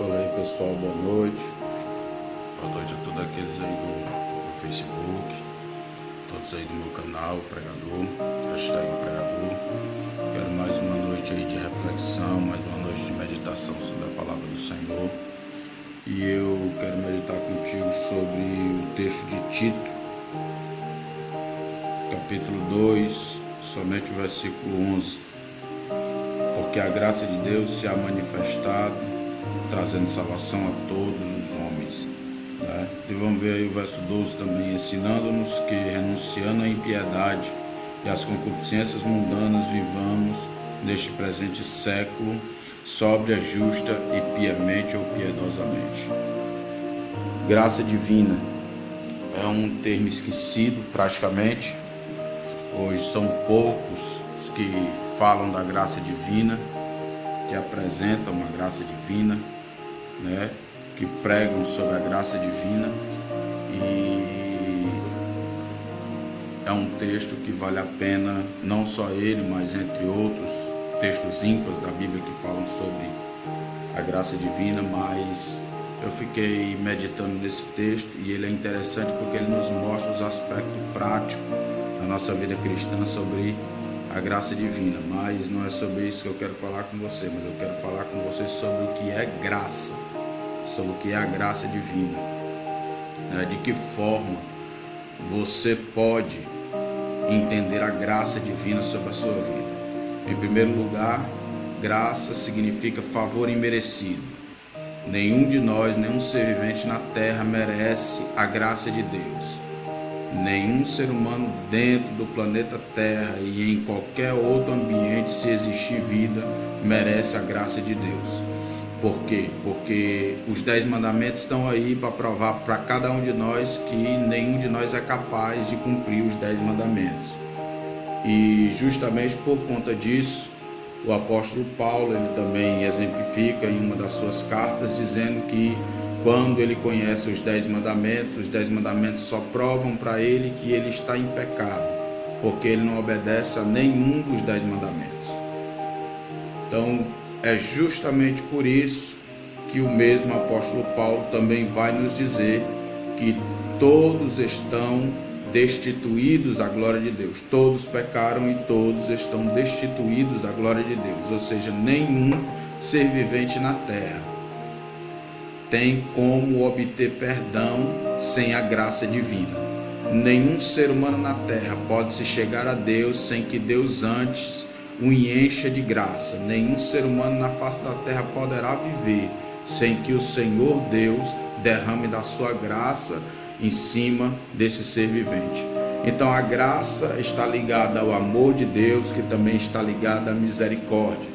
Fala aí pessoal, boa noite. Boa noite a todos aqueles aí do Facebook, todos aí do meu canal, Pregador, hashtag Pregador. Quero mais uma noite aí de reflexão, mais uma noite de meditação sobre a palavra do Senhor. E eu quero meditar contigo sobre o texto de Tito, capítulo 2, somente o versículo 11. Porque a graça de Deus se há manifestado, trazendo salvação a todos os homens. Né? E vamos ver aí o verso 12 também, ensinando-nos que, renunciando à impiedade e às concupiscências mundanas, vivamos neste presente século, sóbria, justa e piamente ou piedosamente. Graça divina é um termo esquecido praticamente. Hoje são poucos os que falam da graça divina, que apresentam a graça divina, né? Que pregam sobre a graça divina, e é um texto que vale a pena, não só ele, mas entre outros textos ímpares da Bíblia que falam sobre a graça divina, mas eu fiquei meditando nesse texto e ele é interessante porque ele nos mostra os aspectos práticos da nossa vida cristã sobre a graça divina. Mas não é sobre isso que eu quero falar com você, mas eu quero falar com você sobre o que é graça, sobre o que é a graça divina, né? De que forma você pode entender a graça divina sobre a sua vida. Em primeiro lugar, graça significa favor imerecido. Nenhum de nós, nenhum ser vivente na terra merece a graça de Deus. Nenhum ser humano dentro do planeta Terra e em qualquer outro ambiente, se existir vida, merece a graça de Deus. Por quê? Porque os 10 mandamentos estão aí para provar para cada um de nós que nenhum de nós é capaz de cumprir os 10 mandamentos. E justamente por conta disso, o apóstolo Paulo, ele também exemplifica em uma das suas cartas, dizendo que quando ele conhece os 10 mandamentos só provam para ele que ele está em pecado, porque ele não obedece a nenhum dos 10 mandamentos. Então, é justamente por isso que o mesmo apóstolo Paulo também vai nos dizer que todos estão destituídos da glória de Deus. Todos pecaram e todos estão destituídos da glória de Deus. Ou seja, nenhum ser vivente na terra tem como obter perdão sem a graça divina. Nenhum ser humano na terra pode se chegar a Deus sem que Deus antes o encha de graça. Nenhum ser humano na face da terra poderá viver sem que o Senhor Deus derrame da sua graça em cima desse ser vivente. Então a graça está ligada ao amor de Deus, que também está ligada à misericórdia,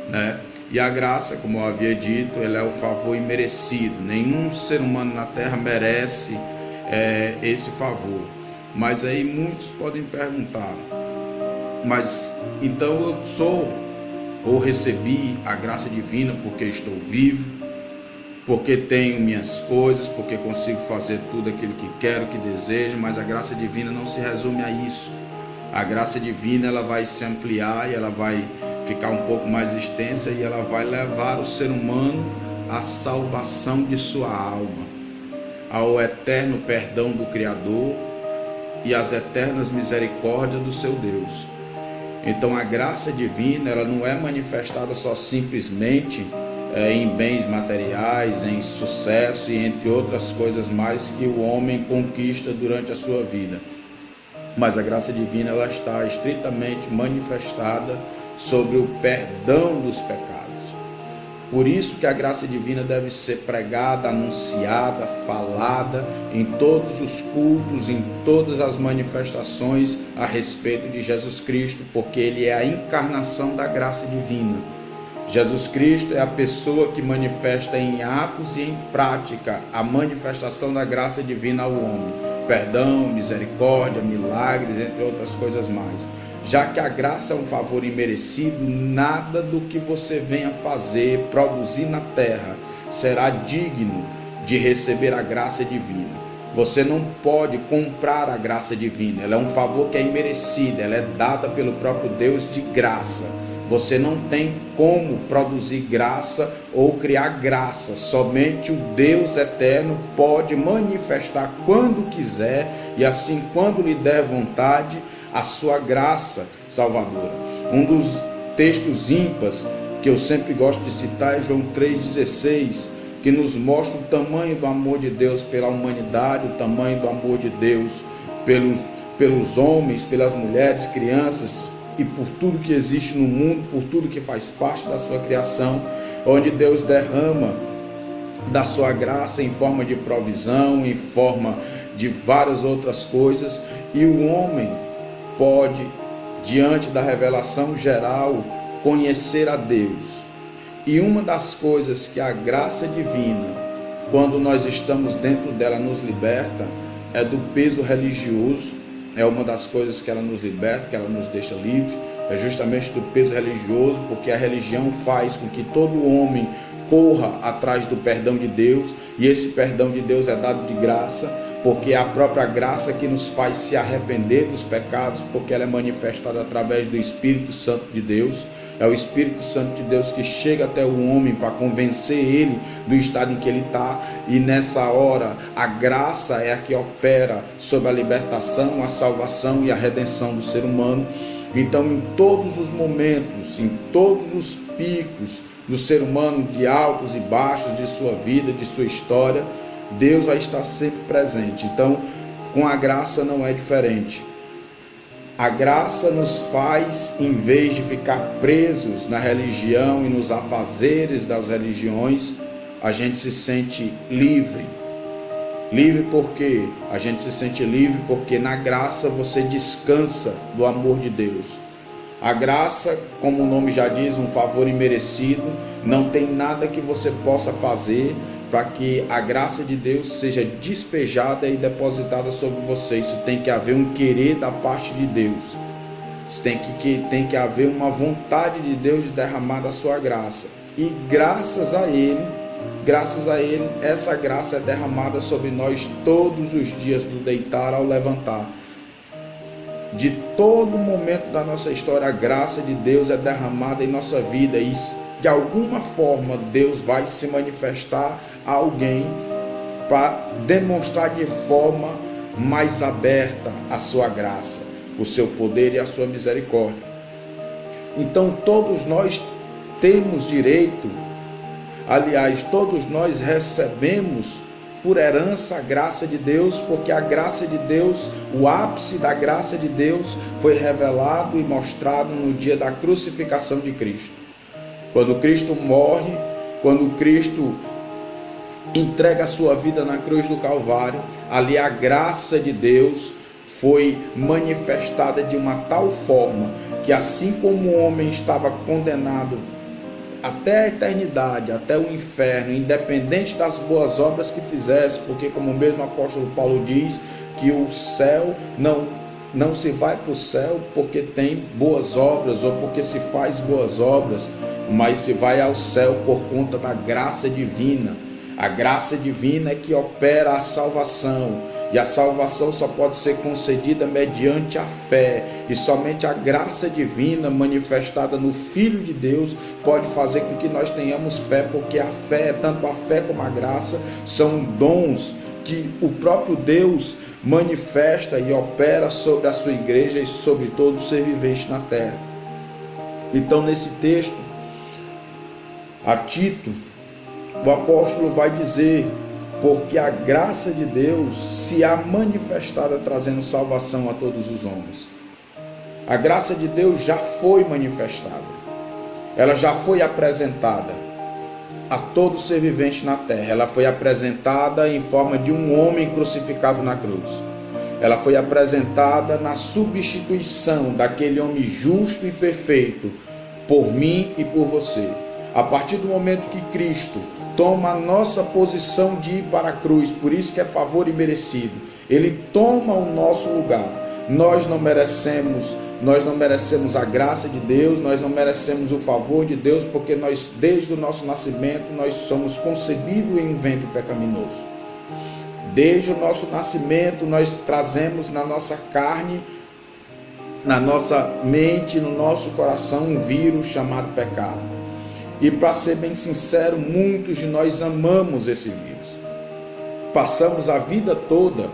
né? E a graça, como eu havia dito, ela é o favor imerecido. Nenhum ser humano na terra merece esse favor. Mas aí muitos podem perguntar, mas então eu sou ou recebi a graça divina porque estou vivo, porque tenho minhas coisas, porque consigo fazer tudo aquilo que quero, que desejo, mas a graça divina não se resume a isso. A graça divina, ela vai se ampliar e ela vai ficar um pouco mais extensa e ela vai levar o ser humano à salvação de sua alma, ao eterno perdão do Criador e às eternas misericórdias do seu Deus. Então a graça divina, ela não é manifestada só simplesmente em bens materiais, em sucesso e entre outras coisas mais que o homem conquista durante a sua vida. Mas a graça divina, ela está estritamente manifestada sobre o perdão dos pecados. Por isso que a graça divina deve ser pregada, anunciada, falada em todos os cultos, em todas as manifestações a respeito de Jesus Cristo, porque ele é a encarnação da graça divina. Jesus Cristo é a pessoa que manifesta em atos e em prática a manifestação da graça divina ao homem. Perdão, misericórdia, milagres, entre outras coisas mais. Já que a graça é um favor imerecido, nada do que você venha fazer, produzir na terra, será digno de receber a graça divina. Você não pode comprar a graça divina, ela é um favor que é imerecido, ela é dada pelo próprio Deus de graça. Você não tem como produzir graça ou criar graça. Somente o Deus eterno pode manifestar quando quiser e assim quando lhe der vontade a sua graça salvadora. Um dos textos ímpares que eu sempre gosto de citar é João 3,16, que nos mostra o tamanho do amor de Deus pela humanidade, o tamanho do amor de Deus pelos homens, pelas mulheres, crianças, e por tudo que existe no mundo, por tudo que faz parte da sua criação, onde Deus derrama da sua graça em forma de provisão, em forma de várias outras coisas, e o homem pode, diante da revelação geral, conhecer a Deus. E uma das coisas que a graça divina, quando nós estamos dentro dela, nos liberta, é do peso religioso. É uma das coisas que ela nos liberta, que ela nos deixa livre, é justamente do peso religioso, porque a religião faz com que todo homem corra atrás do perdão de Deus, e esse perdão de Deus é dado de graça, porque é a própria graça que nos faz se arrepender dos pecados, porque ela é manifestada através do Espírito Santo de Deus. É o Espírito Santo de Deus que chega até o homem para convencer ele do estado em que ele está, e nessa hora a graça é a que opera sobre a libertação, a salvação e a redenção do ser humano. Então, em todos os momentos, em todos os picos do ser humano, de altos e baixos de sua vida, de sua história, Deus vai estar sempre presente. Então, com a graça não é diferente. A graça nos faz, em vez de ficar presos na religião e nos afazeres das religiões, a gente se sente livre. Livre porque a gente se sente livre porque na graça você descansa do amor de Deus. A graça, como o nome já diz, um favor imerecido, não tem nada que você possa fazer para que a graça de Deus seja despejada e depositada sobre você. Isso tem que haver um querer da parte de Deus. Isso tem que haver uma vontade de Deus de derramar da sua graça. E graças a Ele, essa graça é derramada sobre nós todos os dias, do deitar ao levantar. De todo momento da nossa história, a graça de Deus é derramada em nossa vida, e de alguma forma Deus vai se manifestar a alguém para demonstrar de forma mais aberta a sua graça, o seu poder e a sua misericórdia. Então todos nós temos direito, aliás, todos nós recebemos por herança a graça de Deus, porque a graça de Deus, o ápice da graça de Deus foi revelado e mostrado no dia da crucificação de Cristo. Quando Cristo morre, quando Cristo entrega a sua vida na cruz do Calvário, ali a graça de Deus foi manifestada de uma tal forma que, assim como o homem estava condenado até a eternidade, até o inferno, independente das boas obras que fizesse, porque como o mesmo apóstolo Paulo diz, que o céu não se vai para o céu porque tem boas obras ou porque se faz boas obras, mas se vai ao céu por conta da graça divina. A graça divina é que opera a salvação, e a salvação só pode ser concedida mediante a fé, e somente a graça divina manifestada no Filho de Deus pode fazer com que nós tenhamos fé, porque a fé, tanto a fé como a graça, são dons que o próprio Deus manifesta e opera sobre a sua igreja e sobre todo ser vivente na terra. Então, nesse texto, a Tito, o apóstolo vai dizer: porque a graça de Deus se há manifestada trazendo salvação a todos os homens. A graça de Deus já foi manifestada, ela já foi apresentada a todo ser vivente na terra. Ela foi apresentada em forma de um homem crucificado na cruz. Ela foi apresentada na substituição daquele homem justo e perfeito por mim e por você. A partir do momento que Cristo toma a nossa posição de ir para a cruz, por isso que é favor imerecido, Ele toma o nosso lugar. Nós não merecemos a graça de Deus, nós não merecemos o favor de Deus, porque nós, desde o nosso nascimento, nós somos concebidos em um ventre pecaminoso. Desde o nosso nascimento, nós trazemos na nossa carne na nossa mente, no nosso coração, um vírus chamado pecado. E para ser bem sincero, muitos de nós amamos esse vírus. Passamos a vida toda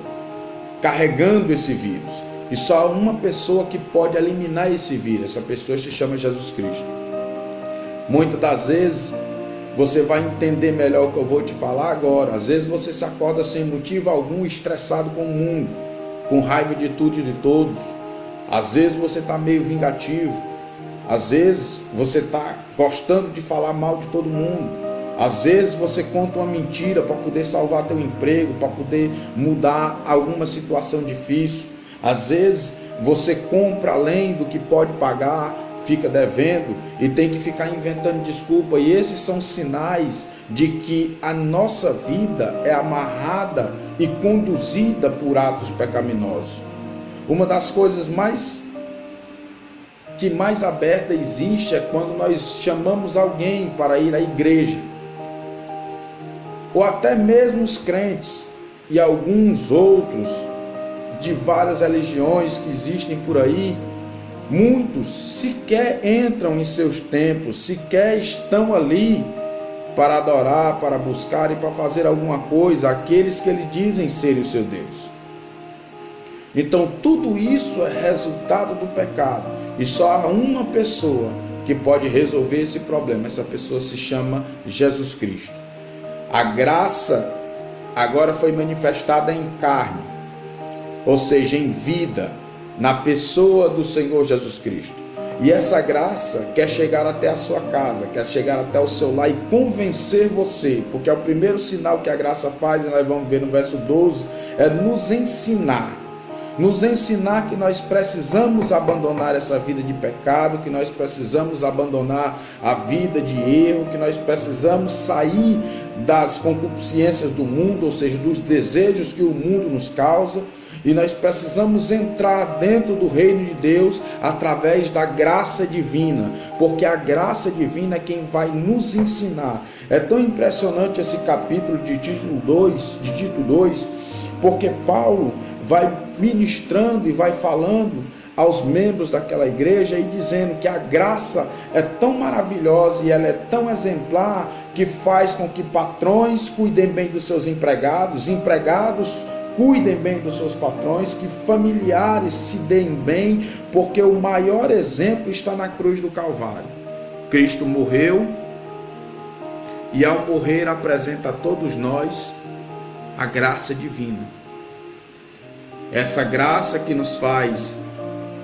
carregando esse vírus. E só há uma pessoa que pode eliminar esse vírus. Essa pessoa se chama Jesus Cristo. Muitas das vezes você vai entender melhor o que eu vou te falar agora. Às vezes você se acorda sem motivo algum, estressado com o mundo, com raiva de tudo e de todos. Às vezes você está meio vingativo. Às vezes você está gostando de falar mal de todo mundo. Às vezes você conta uma mentira para poder salvar teu emprego, para poder mudar alguma situação difícil. Às vezes você compra além do que pode pagar, fica devendo e tem que ficar inventando desculpa. E esses são sinais de que a nossa vida é amarrada e conduzida por atos pecaminosos. Uma das coisas mais aberta existe é quando nós chamamos alguém para ir à igreja, ou até mesmo os crentes e alguns outros de várias religiões que existem por aí. Muitos sequer entram em seus templos, sequer estão ali para adorar, para buscar e para fazer alguma coisa, aqueles que eles dizem serem o seu Deus. Então tudo isso é resultado do pecado, e só há uma pessoa que pode resolver esse problema. Essa pessoa se chama Jesus Cristo. A graça agora foi manifestada em carne, ou seja, em vida, na pessoa do Senhor Jesus Cristo. E essa graça quer chegar até a sua casa, quer chegar até o seu lar e convencer você, porque é o primeiro sinal que a graça faz, e nós vamos ver no verso 12, é nos ensinar que nós precisamos abandonar essa vida de pecado, que nós precisamos abandonar a vida de erro, que nós precisamos sair das concupiscências do mundo, ou seja, dos desejos que o mundo nos causa, e nós precisamos entrar dentro do reino de Deus através da graça divina, porque a graça divina é quem vai nos ensinar. É tão impressionante esse capítulo de Tito 2, porque Paulo vai ministrando e vai falando aos membros daquela igreja e dizendo que a graça é tão maravilhosa e ela é tão exemplar que faz com que patrões cuidem bem dos seus empregados, empregados cuidem bem dos seus patrões, que familiares se deem bem, porque o maior exemplo está na cruz do Calvário. Cristo morreu e ao morrer apresenta a todos nós a graça divina. Essa graça que nos faz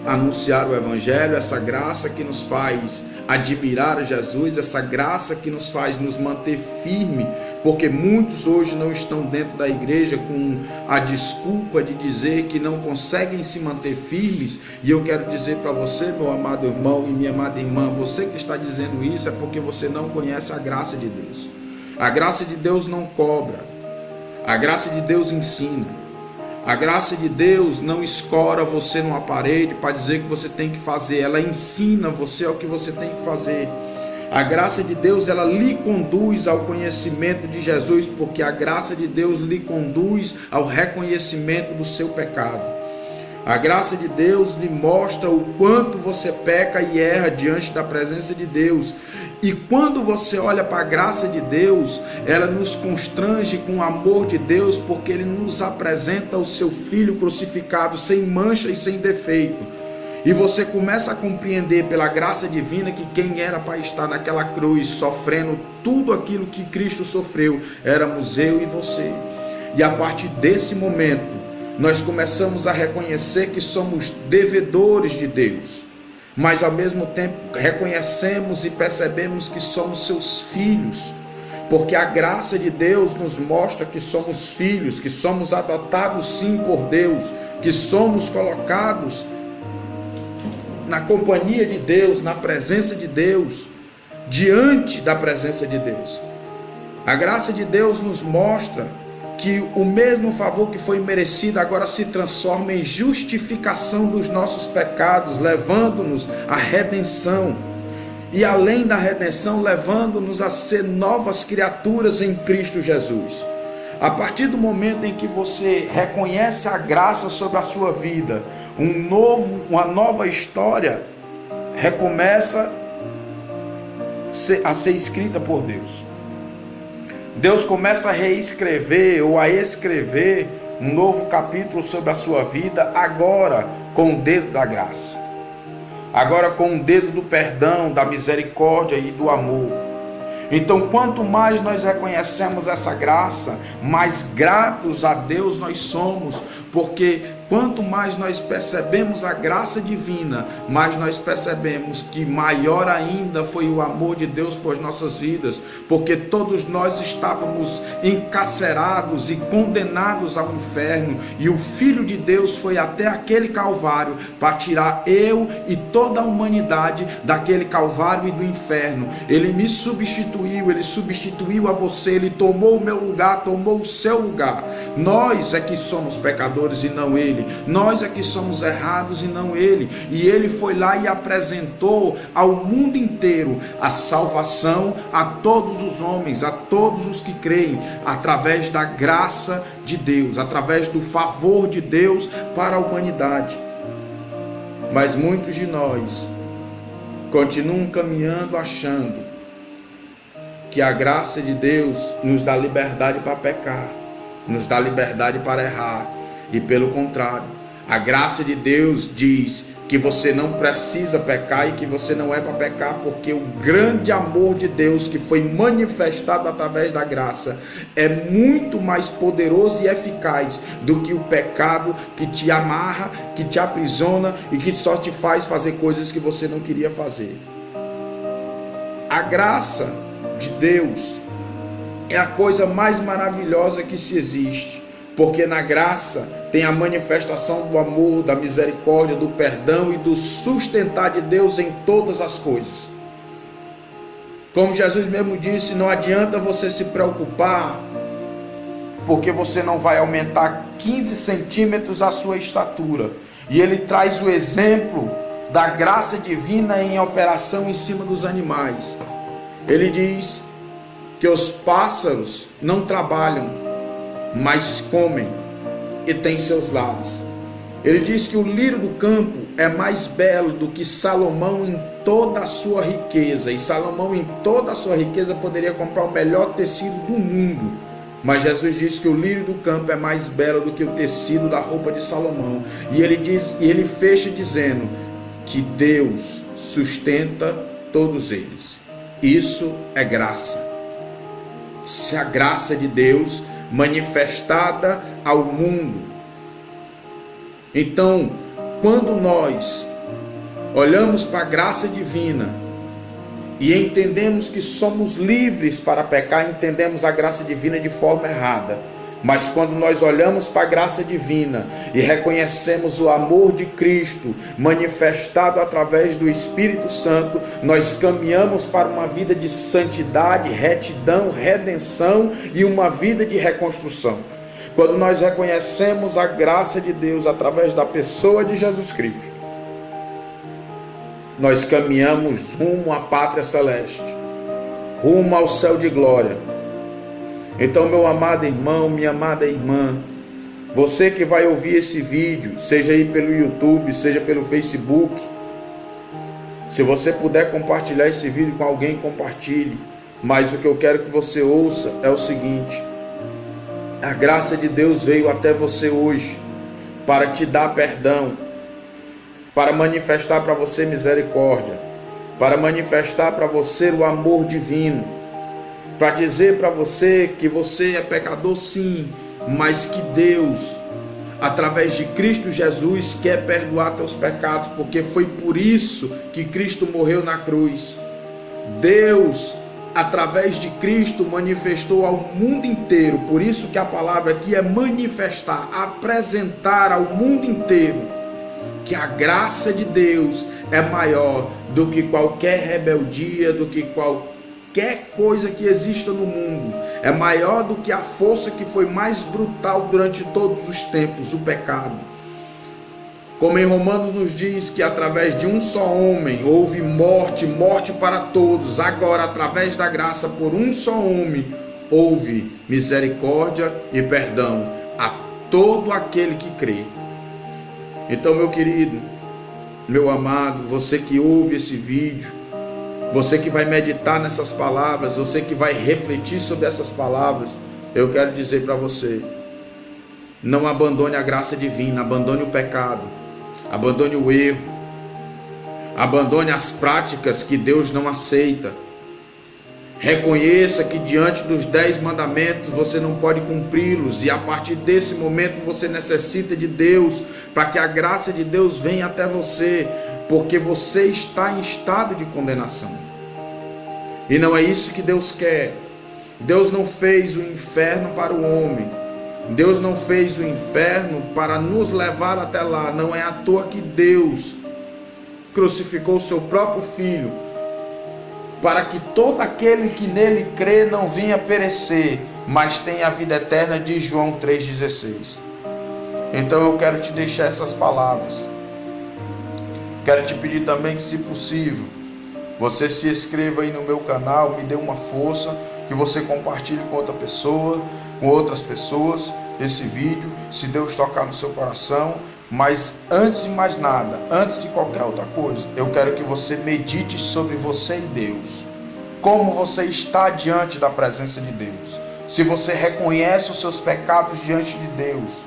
anunciar o Evangelho, essa graça que nos faz admirar Jesus, essa graça que nos faz nos manter firme, porque muitos hoje não estão dentro da igreja com a desculpa de dizer que não conseguem se manter firmes. E eu quero dizer para você, meu amado irmão e minha amada irmã, você que está dizendo isso é porque você não conhece a graça de Deus. A graça de Deus não cobra, a graça de Deus ensina. A graça de Deus não escora você numa parede para dizer que você tem que fazer, ela ensina você o que você tem que fazer. A graça de Deus, ela lhe conduz ao conhecimento de Jesus, porque a graça de Deus lhe conduz ao reconhecimento do seu pecado. A graça de Deus lhe mostra o quanto você peca e erra diante da presença de Deus. E quando você olha para a graça de Deus, ela nos constrange com o amor de Deus, porque Ele nos apresenta o seu Filho crucificado, sem mancha e sem defeito. E você começa a compreender pela graça divina que quem era para estar naquela cruz, sofrendo tudo aquilo que Cristo sofreu, éramos eu e você. E a partir desse momento, nós começamos a reconhecer que somos devedores de Deus, mas ao mesmo tempo reconhecemos e percebemos que somos seus filhos, porque a graça de Deus nos mostra que somos filhos, que somos adotados sim por Deus, que somos colocados na companhia de Deus, na presença de Deus, diante da presença de Deus. A graça de Deus nos mostra que o mesmo favor que foi merecido agora se transforma em justificação dos nossos pecados, levando-nos à redenção. E além da redenção, levando-nos a ser novas criaturas em Cristo Jesus. A partir do momento em que você reconhece a graça sobre a sua vida, uma nova história recomeça a ser escrita por Deus. Deus começa a reescrever ou a escrever um novo capítulo sobre a sua vida, agora com o dedo da graça, agora com o dedo do perdão, da misericórdia e do amor. Então, quanto mais nós reconhecemos essa graça, mais gratos a Deus nós somos, porque quanto mais nós percebemos a graça divina, mais nós percebemos que maior ainda foi o amor de Deus por nossas vidas, porque todos nós estávamos encarcerados e condenados ao inferno, e o Filho de Deus foi até aquele Calvário para tirar eu e toda a humanidade daquele Calvário e do inferno. Ele me substituiu, ele substituiu a você, ele tomou o meu lugar, tomou o seu lugar. Nós é que somos pecadores e não ele. Nós é que somos errados e não ele. E ele foi lá e apresentou ao mundo inteiro a salvação a todos os homens, a todos os que creem, através da graça de Deus, através do favor de Deus para a humanidade. Mas muitos de nós continuam caminhando achando que a graça de Deus nos dá liberdade para pecar, nos dá liberdade para errar. E pelo contrário, a graça de Deus diz que você não precisa pecar e que você não é para pecar, porque o grande amor de Deus que foi manifestado através da graça é muito mais poderoso e eficaz do que o pecado que te amarra, que te aprisiona e que só te faz fazer coisas que você não queria fazer. A graça de Deus é a coisa mais maravilhosa que se existe, porque na graça tem a manifestação do amor, da misericórdia, do perdão e do sustentar de Deus em todas as coisas. Como Jesus mesmo disse, não adianta você se preocupar, porque você não vai aumentar 15 centímetros a sua estatura. E ele traz o exemplo da graça divina em operação em cima dos animais. Ele diz que os pássaros não trabalham, mas comem e têm seus lares. Ele diz que o lírio do campo é mais belo do que Salomão em toda a sua riqueza. E Salomão em toda a sua riqueza poderia comprar o melhor tecido do mundo. Mas Jesus diz que o lírio do campo é mais belo do que o tecido da roupa de Salomão. E ele fecha dizendo que Deus sustenta todos eles. Isso é graça. Se a graça de Deus manifestada ao mundo. Então, quando nós olhamos para a graça divina e entendemos que somos livres para pecar, entendemos a graça divina de forma errada. Mas quando nós olhamos para a graça divina e reconhecemos o amor de Cristo manifestado através do Espírito Santo, nós caminhamos para uma vida de santidade, retidão, redenção e uma vida de reconstrução. Quando nós reconhecemos a graça de Deus através da pessoa de Jesus Cristo, nós caminhamos rumo à pátria celeste, rumo ao céu de glória. Então, meu amado irmão, minha amada irmã, você que vai ouvir esse vídeo, seja aí pelo YouTube, seja pelo Facebook, se você puder compartilhar esse vídeo com alguém, compartilhe. Mas o que eu quero que você ouça é o seguinte: a graça de Deus veio até você hoje para te dar perdão, para manifestar para você misericórdia, para manifestar para você o amor divino, para dizer para você que você é pecador sim, mas que Deus, através de Cristo Jesus, quer perdoar teus pecados, porque foi por isso que Cristo morreu na cruz. Deus, através de Cristo, manifestou ao mundo inteiro, por isso que a palavra aqui é manifestar, apresentar ao mundo inteiro, que a graça de Deus é maior do que qualquer rebeldia, do que qualquer coisa que exista no mundo, é maior do que a força que foi mais brutal durante todos os tempos, o pecado. Como em Romanos nos diz que através de um só homem houve morte para todos, agora através da graça por um só homem houve misericórdia e perdão a todo aquele que crê. Então, meu querido, meu amado, você que ouve esse vídeo, você que vai meditar nessas palavras, você que vai refletir sobre essas palavras, eu quero dizer para você: não abandone a graça divina, abandone o pecado, abandone o erro, abandone as práticas que Deus não aceita. Reconheça que diante dos 10 mandamentos você não pode cumpri-los, e a partir desse momento você necessita de Deus, para que a graça de Deus venha até você, porque você está em estado de condenação. E não é isso que Deus quer. Deus não fez o inferno para o homem. Deus não fez o inferno para nos levar até lá. Não é à toa que Deus crucificou o seu próprio Filho, para que todo aquele que nele crê não venha perecer, mas tenha a vida eterna, diz João 3,16. Então eu quero te deixar essas palavras. Quero te pedir também que, se possível, você se inscreva aí no meu canal, me dê uma força, que você compartilhe com outra pessoa, com outras pessoas, esse vídeo, se Deus tocar no seu coração. Mas antes de mais nada, antes de qualquer outra coisa, eu quero que você medite sobre você e Deus. Como você está diante da presença de Deus. Se você reconhece os seus pecados diante de Deus,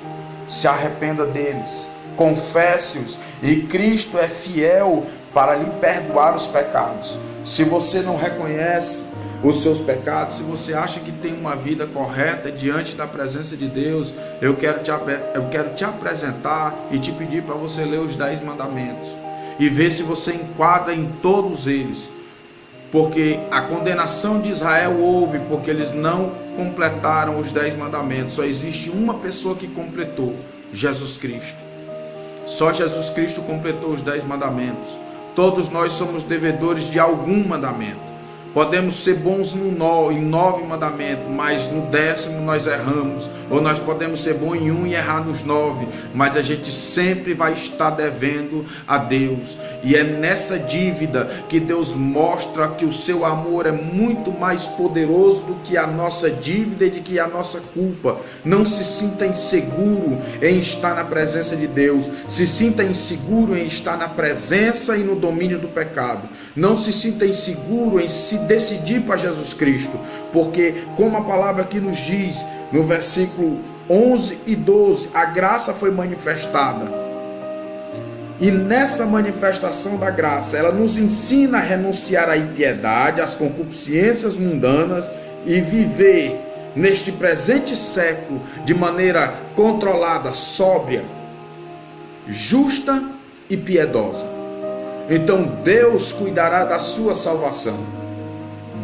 se arrependa deles, confesse-os, e Cristo é fiel para lhe perdoar os pecados. Se você não reconhece os seus pecados, se você acha que tem uma vida correta diante da presença de Deus, eu quero te apresentar e te pedir para você ler os 10 mandamentos e ver se você enquadra em todos eles, porque a condenação de Israel houve porque eles não completaram os 10 mandamentos. Só existe uma pessoa que completou: Jesus Cristo. Só Jesus Cristo completou os 10 mandamentos. Todos nós somos devedores de algum mandamento. Podemos ser bons em 9 mandamentos, mas no 10º nós erramos. Ou nós podemos ser bons em 1 e errar nos 9, mas a gente sempre vai estar devendo a Deus. E é nessa dívida que Deus mostra que o seu amor é muito mais poderoso do que a nossa dívida e de que a nossa culpa. Não se sinta inseguro em estar na presença de Deus. Se sinta inseguro em estar na presença e no domínio do pecado. Não se sinta inseguro em se decidir para Jesus Cristo, porque, como a palavra aqui nos diz no versículo 11 e 12, a graça foi manifestada, e nessa manifestação da graça ela nos ensina a renunciar à impiedade, às concupiscências mundanas, e viver neste presente século de maneira controlada, sóbria, justa e piedosa. Então Deus cuidará da sua salvação.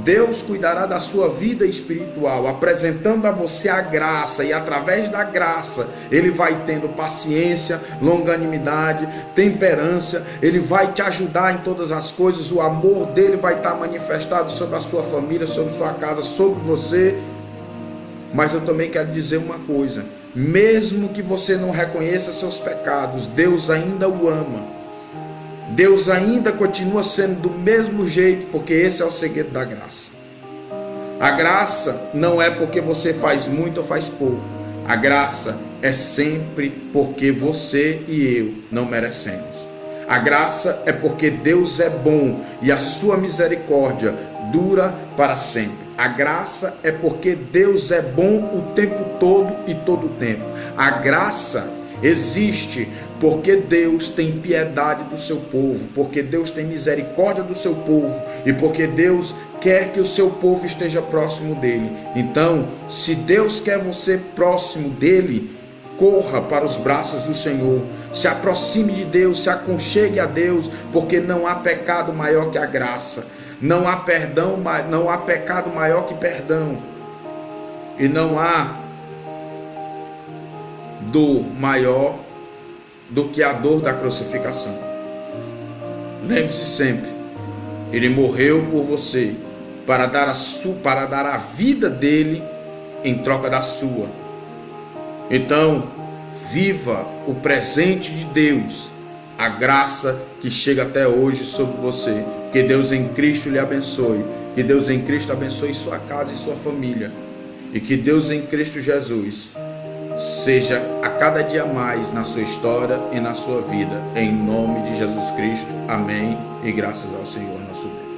Deus cuidará da sua vida espiritual, apresentando a você a graça, e através da graça Ele vai tendo paciência, longanimidade, temperança. Ele vai te ajudar em todas as coisas. O amor dele vai estar manifestado sobre a sua família, sobre a sua casa, sobre você. Mas eu também quero dizer uma coisa: mesmo que você não reconheça seus pecados, Deus ainda o ama. Deus ainda continua sendo do mesmo jeito, porque esse é o segredo da graça. A graça não é porque você faz muito ou faz pouco. A graça é sempre porque você e eu não merecemos. A graça é porque Deus é bom e a sua misericórdia dura para sempre. A graça é porque Deus é bom o tempo todo e todo o tempo. A graça existe porque Deus tem piedade do seu povo, porque Deus tem misericórdia do seu povo, e porque Deus quer que o seu povo esteja próximo dele. Então, se Deus quer você próximo dele, corra para os braços do Senhor, se aproxime de Deus, se aconchegue a Deus, porque não há pecado maior que a graça, não há perdão, não há pecado maior que perdão, e não há dor maior do que a dor da crucificação. Lembre-se sempre, Ele morreu por você para dar a vida dele em troca da sua. Então, viva o presente de Deus, a graça que chega até hoje sobre você. Que Deus em Cristo lhe abençoe. Que Deus em Cristo abençoe sua casa e sua família. e que Deus em Cristo Jesus seja a cada dia mais na sua história e na sua vida, em nome de Jesus Cristo, amém, e graças ao Senhor nosso Deus.